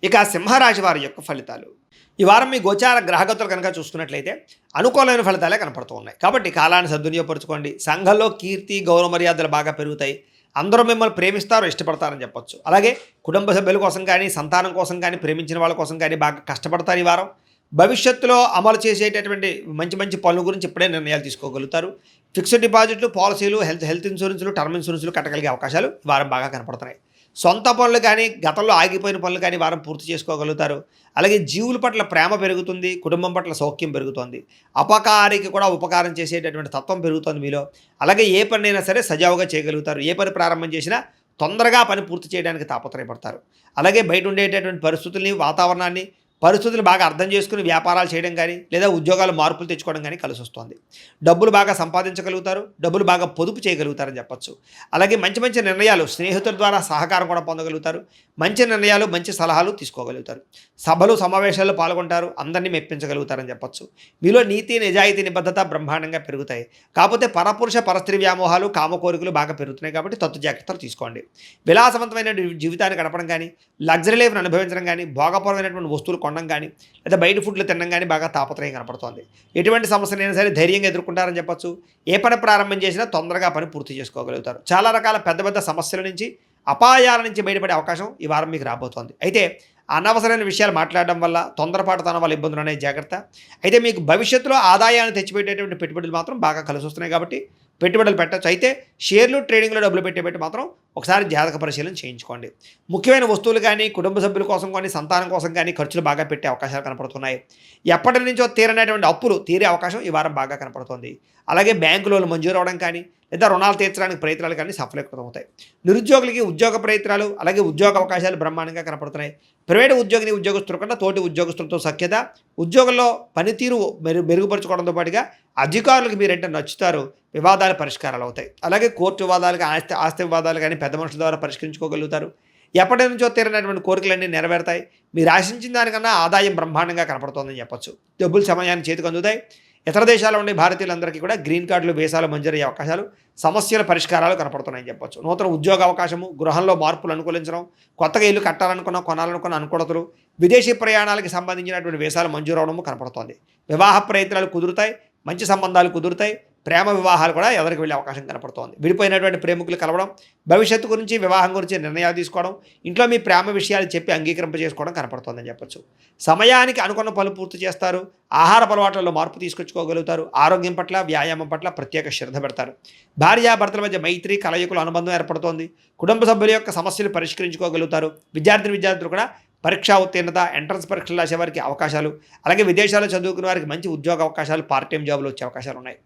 ఇక సింహరాశి వారి యొక్క ఫలితాలు. ఈ వారం మీ గోచార గ్రహగతులు కనుక చూసుకున్నట్లయితే అనుకూలమైన ఫలితాలే కనపడుతూ ఉన్నాయి. కాబట్టి కాలాన్ని సద్వినియోగపరచుకోండి. సంఘంలో కీర్తి, గౌరవ మర్యాదలు బాగా పెరుగుతాయి. అందరూ మిమ్మల్ని ప్రేమిస్తారు, ఇష్టపడతారని చెప్పొచ్చు. అలాగే కుటుంబ సభ్యుల కోసం కానీ, సంతానం కోసం కానీ, ప్రేమించిన వాళ్ళ కోసం కానీ బాగా కష్టపడతారు ఈ వారం. భవిష్యత్తులో అమలు చేసేటటువంటి మంచి మంచి పనుల గురించి ఇప్పుడే నిర్ణయాలు తీసుకోగలుగుతారు. ఫిక్స్డ్ డిపాజిట్లు, పాలసీలు, హెల్త్ ఇన్సూరెన్స్లు, టర్మ్ ఇన్సూరెన్స్లు కట్టగలిగే అవకాశాలు ఈ వారం బాగా కనపడుతున్నాయి. సొంత పనులు కానీ, గతంలో ఆగిపోయిన పనులు కానీ వారం పూర్తి చేసుకోగలుగుతారు. అలాగే జీవుల పట్ల ప్రేమ పెరుగుతుంది, కుటుంబం పట్ల సౌఖ్యం పెరుగుతుంది. అపకారికి కూడా ఉపకారం చేసేటటువంటి తత్వం పెరుగుతుంది మీలో. అలాగే ఏ పనైనా సరే సజావుగా చేయగలుగుతారు. ఏ పని ప్రారంభం చేసినా తొందరగా పని పూర్తి చేయడానికి తాపత్రయపడతారు. అలాగే బయట ఉండేటటువంటి పరిస్థితుల్ని, వాతావరణాన్ని, పరిస్థితులు బాగా అర్థం చేసుకుని వ్యాపారాలు చేయడం కానీ, లేదా ఉద్యోగాలు మార్పులు తెచ్చుకోవడం కానీ కలిసి వస్తుంది. డబ్బులు బాగా సంపాదించగలుగుతారు, డబ్బులు బాగా పొదుపు చేయగలుగుతారని చెప్పొచ్చు. అలాగే మంచి మంచి నిర్ణయాలు, స్నేహితుల ద్వారా సహకారం కూడా పొందగలుగుతారు. మంచి నిర్ణయాలు, మంచి సలహాలు తీసుకోగలుగుతారు. సభలు, సమావేశాల్లో పాల్గొంటారు, అందరినీ మెప్పించగలుగుతారని చెప్పొచ్చు. మీలో నీతి, నిజాయితీ, నిబద్ధత బ్రహ్మాండంగా పెరుగుతాయి. కాకపోతే పరపురుష పరస్త్రీ వ్యామోహాలు, కామ కోరికలు బాగా పెరుగుతున్నాయి కాబట్టి తత్తు జాగ్రత్తలు తీసుకోండి. విలాసవంతమైన జీవితాన్ని గడపడం కానీ, లగ్జరీ లైఫ్ను అనుభవించడం కానీ, భోగపరమైనటువంటి వస్తువులు కొనడం కానీ, లేదా బయట ఫుడ్లు తినడం కానీ బాగా తాపత్రయం కనపడుతోంది. ఎటువంటి సమస్యలైనా సరే ధైర్యంగా ఎదుర్కొంటారని చెప్పొచ్చు. ఏ పని ప్రారంభం చేసినా తొందరగా పని పూర్తి చేసుకోగలుగుతారు. చాలా రకాల పెద్ద పెద్ద సమస్యల నుంచి, అపాయాల నుంచి బయటపడే అవకాశం ఈ వారం మీకు రాబోతోంది. అయితే అనవసరమైన విషయాలు మాట్లాడడం వల్ల, తొందరపాటుతనం వల్ల ఇబ్బందులు అనేవి జాగ్రత్త. అయితే మీకు భవిష్యత్తులో ఆదాయాన్ని తెచ్చిపెట్టేటువంటి పెట్టుబడులు మాత్రం బాగా కలిసి వస్తున్నాయి కాబట్టి పెట్టుబడులు పెట్టచ్చు. అయితే షేర్లు, ట్రేడింగ్లో డబ్బులు పెట్టేబెట్టి మాత్రం ఒకసారి జాతక పరిశీలన చేయించుకోండి. ముఖ్యమైన వస్తువులు కానీ, కుటుంబ సభ్యుల కోసం కానీ, సంతానం కోసం కానీ ఖర్చులు బాగా పెట్టే అవకాశాలు కనపడుతున్నాయి. ఎప్పటి నుంచో తీరనేటువంటి అప్పులు తీరే అవకాశం ఈ వారం బాగా కనపడుతుంది. అలాగే బ్యాంకు లోన్లు మంజూరు అవడం కానీ, లేదా రుణాలు తీర్చడానికి ప్రయత్నాలు కానీ సఫలీకృతమవుతాయి. నిరుద్యోగులకి ఉద్యోగ ప్రయత్నాలు, అలాగే ఉద్యోగ అవకాశాలు బ్రహ్మాండంగా కనపడుతున్నాయి. ప్రైవేటు ఉద్యోగిని, ఉద్యోగస్తుల కన్నా తోటి ఉద్యోగస్తులతో సఖ్యత, ఉద్యోగంలో పనితీరు మెరుగుపరుచుకోవడంతో పాటుగా అధికారులకు మీరంటే నచ్చుతారు. వివాదాలు పరిష్కారాలు అవుతాయి. అలాగే కోర్టు వివాదాలు కానీ, ఆస్తి వివాదాలు కానీ పెద్ద మనుషుల ద్వారా పరిష్కరించుకోగలుగుతారు. ఎప్పటి నుంచో తీరనటువంటి కోరికలన్నీ నెరవేరుతాయి. మీరు ఆశించిన దానికన్నా ఆదాయం బ్రహ్మాండంగా కనపడుతోందని చెప్పొచ్చు. డబ్బులు సమయాన్ని చేతికి అందుతాయి. ఇతర దేశాల్లో ఉండే భారతీయులందరికీ కూడా గ్రీన్ కార్డులు, వీసాలు మంజూరయ్యే అవకాశాలు, సమస్యల పరిష్కారాలు కనపడుతున్నాయని చెప్పొచ్చు. నూతన ఉద్యోగ అవకాశము, గృహంలో మార్పులు అనుకూలించడం, కొత్తగా ఇల్లు కట్టాలనుకున్న, కొనాలనుకున్న అనుకూలతలు, విదేశీ ప్రయాణాలకు సంబంధించినటువంటి వీసాలు మంజూరు అవడము కనపడుతోంది. వివాహ ప్రయత్నాలు కుదురుతాయి, మంచి సంబంధాలు కుదురుతాయి. ప్రేమ వివాహాలు కూడా ఎవరికి వెళ్ళే అవకాశం కనపడుతోంది. విడిపోయినటువంటి ప్రేమికులు కలవడం, భవిష్యత్తు గురించి, వివాహం గురించి నిర్ణయాలు తీసుకోవడం, ఇంట్లో మీ ప్రేమ విషయాలు చెప్పి అంగీకరింపజేసుకోవడం కనపడుతోందని చెప్పొచ్చు. సమయానికి అనుకున్న పనులు పూర్తి చేస్తారు. ఆహార అలవాట్లలో మార్పు తీసుకొచ్చుకోగలుగుతారు. ఆరోగ్యం పట్ల, వ్యాయామం పట్ల ప్రత్యేక శ్రద్ధ పెడతారు. భార్యాభర్తల మధ్య మైత్రి, కలయికలు, అనుబంధం ఏర్పడుతోంది. కుటుంబ సభ్యుల యొక్క సమస్యలు పరిష్కరించుకోగలుగుతారు. విద్యార్థులు కూడా పరీక్షా ఉత్తీర్ణత, ఎంట్రన్స్ పరీక్షలు రాసే వారికి అవకాశాలు, అలాగే విదేశాల్లో చదువుకునే వారికి మంచి ఉద్యోగ అవకాశాలు, పార్ట్ టైం జాబులు వచ్చే అవకాశాలు ఉన్నాయి.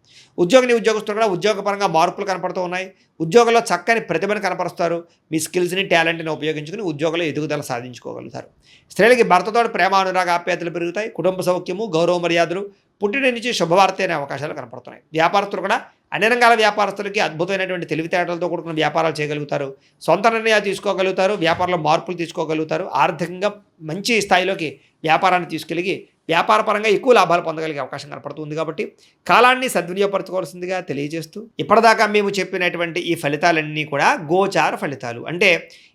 ఉద్యోగస్తులు కూడా ఉద్యోగపరంగా మార్పులు కనపడుతూ ఉన్నాయి. ఉద్యోగంలో చక్కని ప్రతిభను కనపరుస్తారు. మీ స్కిల్స్ని, టాలెంట్ని ఉపయోగించుకుని ఉద్యోగంలో ఎదుగుదల సాధించుకోగలుగుతారు. స్త్రీలకి భర్తతో ప్రేమ, అనురాగ, ఆప్యాయతలు పెరుగుతాయి. కుటుంబ సౌఖ్యము, గౌరవ మర్యాదలు, పుట్టిన నుంచి శుభవార్త అనే అవకాశాలు కనపడుతున్నాయి. వ్యాపారస్తులు కూడా అన్ని రంగాల వ్యాపారస్తులకి అద్భుతమైనటువంటి తెలివితేటలతో కూడుకున్న వ్యాపారాలు చేయగలుగుతారు. సొంత నిర్ణయాలు తీసుకోగలుగుతారు. వ్యాపారంలో మార్పులు తీసుకోగలుగుతారు. ఆర్థికంగా మంచి స్థాయిలోకి వ్యాపారాన్ని తీసుకెళ్ళి వ్యాపారపరంగా ఎక్కువ లాభాలు పొందగలిగే అవకాశం కనపడుతుంది. కాబట్టి కాలాన్ని సద్వినియోగపరచుకోవాల్సిందిగా తెలియజేస్తూ, ఇప్పటిదాకా మేము చెప్పినటువంటి ఈ ఫలితాలన్నీ కూడా గోచార ఫలితాలు, అంటే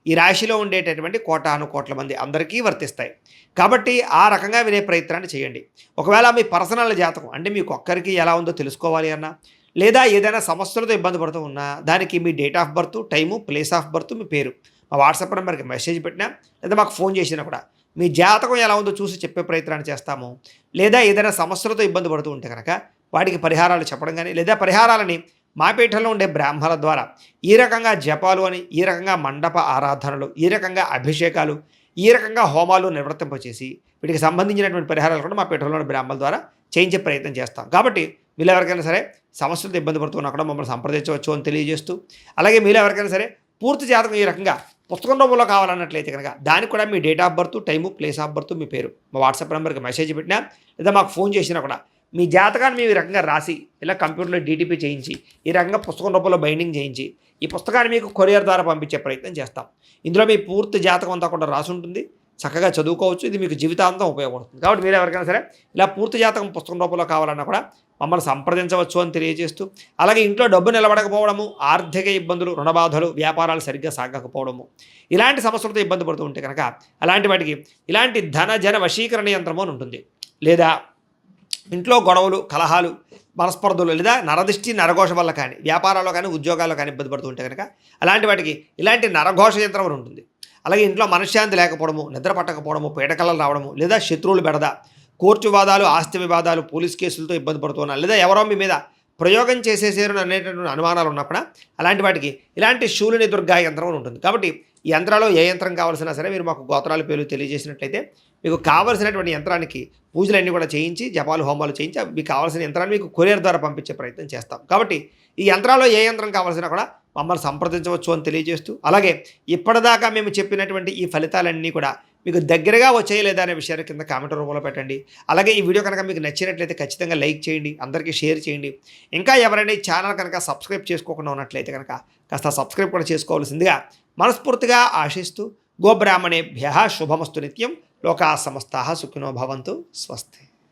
ఈ రాశిలో ఉండేటటువంటి కోటాను కోట్ల మంది అందరికీ వర్తిస్తాయి. కాబట్టి ఆ రకంగా వినే ప్రయత్నాన్ని చేయండి. ఒకవేళ మీ పర్సనల్ జాతకం, అంటే మీకు ఒక్కరికి ఎలా ఉందో తెలుసుకోవాలి అన్నా, లేదా ఏదైనా సమస్యలతో ఇబ్బంది పడుతూ ఉన్నా, దానికి మీ date of birth, time, place of birth, మీ పేరు మా వాట్సాప్ నెంబర్కి మెసేజ్ పెట్టినా, లేదా మాకు ఫోన్ చేసినా కూడా మీ జాతకం ఎలా ఉందో చూసి చెప్పే ప్రయత్నాన్ని చేస్తాము. లేదా ఏదైనా సమస్యలతో ఇబ్బంది పడుతూ ఉంటే కనుక వాటికి పరిహారాలు చెప్పడం కానీ, లేదా పరిహారాలని మా పీఠంలో ఉండే బ్రాహ్మణుల ద్వారా ఈ రకంగా జపాలు అని, ఈ రకంగా మండప ఆరాధనలు, ఈ రకంగా అభిషేకాలు, ఈ రకంగా హోమాలు నిర్వర్తింపచేసి వీటికి సంబంధించినటువంటి పరిహారాలు కూడా మా పీఠంలోని బ్రాహ్మణుల ద్వారా చేయించే ప్రయత్నం చేస్తాం. కాబట్టి మీరు ఎవరికైనా సరే సమస్యలతో ఇబ్బంది పడుతున్నా కూడా మమ్మల్ని సంప్రదించవచ్చు అని తెలియజేస్తూ, అలాగే మీరు ఎవరికైనా సరే పూర్తి జాతకం ఈ రకంగా పుస్తకం రూపంలో కావాలన్నట్లయితే కనుక దానికి కూడా మీ date of birth, time, place of birth, మీ పేరు మా వాట్సాప్ నెంబర్కి మెసేజ్ పెట్టినా, లేదా మాకు ఫోన్ చేసినా కూడా మీ జాతకాన్ని మేము ఈ రకంగా రాసి ఇలా కంప్యూటర్లో డీటీపీ చేయించి, ఈ రకంగా పుస్తకం రూపంలో బైండింగ్ చేయించి ఈ పుస్తకాన్ని మీకు కొరియర్ ద్వారా పంపించే ప్రయత్నం చేస్తాం. ఇందులో మీ పూర్తి జాతకం అంతా కూడా రాసి ఉంటుంది. చక్కగా చదువుకోవచ్చు. ఇది మీకు జీవితాంతం ఉపయోగపడుతుంది. కాబట్టి మీరు ఎవరికైనా సరే ఇలా పూర్తి జాతకం పుస్తకం రూపంలో కావాలన్నా కూడా మమ్మల్ని సంప్రదించవచ్చు అని తెలియజేస్తూ, అలాగే ఇంట్లో డబ్బు నిలబడకపోవడము, ఆర్థిక ఇబ్బందులు, రుణబాధలు, వ్యాపారాలు సరిగ్గా సాగకపోవడము, ఇలాంటి సమస్యలతో ఇబ్బంది పడుతూ ఉంటే కనుక అలాంటి వాటికి ఇలాంటి ధన జన వశీకరణ యంత్రము అని ఉంటుంది. లేదా ఇంట్లో గొడవలు, కలహాలు, మనస్పర్ధలు లేదా నరదిష్టి నరఘోష వల్ల కానీ వ్యాపారాల్లో కానీ ఉద్యోగాల్లో కానీ ఇబ్బంది పడుతూ ఉంటే కనుక అలాంటి వాటికి ఇలాంటి నరఘోష యంత్రం అని ఉంటుంది. అలాగే ఇంట్లో మనశ్శాంతి లేకపోవడము, నిద్ర పట్టకపోవడము, పీడకలలు రావడము, లేదా శత్రువులు బెడద, కోర్టు వివాదాలు, ఆస్తి వివాదాలు, పోలీస్ కేసులతో ఇబ్బంది పడుతున్నా, లేదా ఎవరో మీ మీద ప్రయోగం చేసేసారు అనేటటువంటి అనుమానాలు ఉన్నప్పుడు అలాంటి వాటికి ఇలాంటి శూలిని దుర్గా యంత్రం అని ఉంటుంది. కాబట్టి ఈ యంత్రాల్లో ఏ యంత్రం కావాల్సినా సరే మీరు మాకు గోత్రాల పేర్లు తెలియజేసినట్లయితే మీకు కావాల్సినటువంటి యంత్రానికి పూజలన్నీ కూడా చేయించి, జపాలు హోమాలు చేయించి మీకు కావాల్సిన యంత్రాన్ని మీకు కొరియర్ ద్వారా పంపించే ప్రయత్నం చేస్తాం. కాబట్టి ఈ యంత్రాల్లో ఏ యంత్రం కావాల్సినా కూడా మమ్మల్ని సంప్రదించవచ్చు అని తెలియజేస్తూ, అలాగే ఇప్పటిదాకా మేము చెప్పినటువంటి ఈ ఫలితాలన్నీ కూడా మీకు దగ్గరగా వచ్చాయి లేదా అనే విషయాన్ని కింద కామెంట్ రూపంలో పెట్టండి. అలాగే ఈ వీడియో కనుక మీకు నచ్చినట్లయితే ఖచ్చితంగా లైక్ చేయండి, అందరికీ షేర్ చేయండి. ఇంకా ఎవరైనా ఈ ఛానల్ కనుక సబ్స్క్రైబ్ చేసుకోకుండా ఉన్నట్లయితే కనుక కాస్త సబ్స్క్రైబ్ కూడా చేసుకోవాల్సిందిగా మనస్ఫూర్తిగా ఆశిస్తూ, గోబ్రాహ్మణేభ్యః శుభమస్తు నిత్యం, లోకాః సమస్తాః సుఖినో భవంతు, స్వస్తి.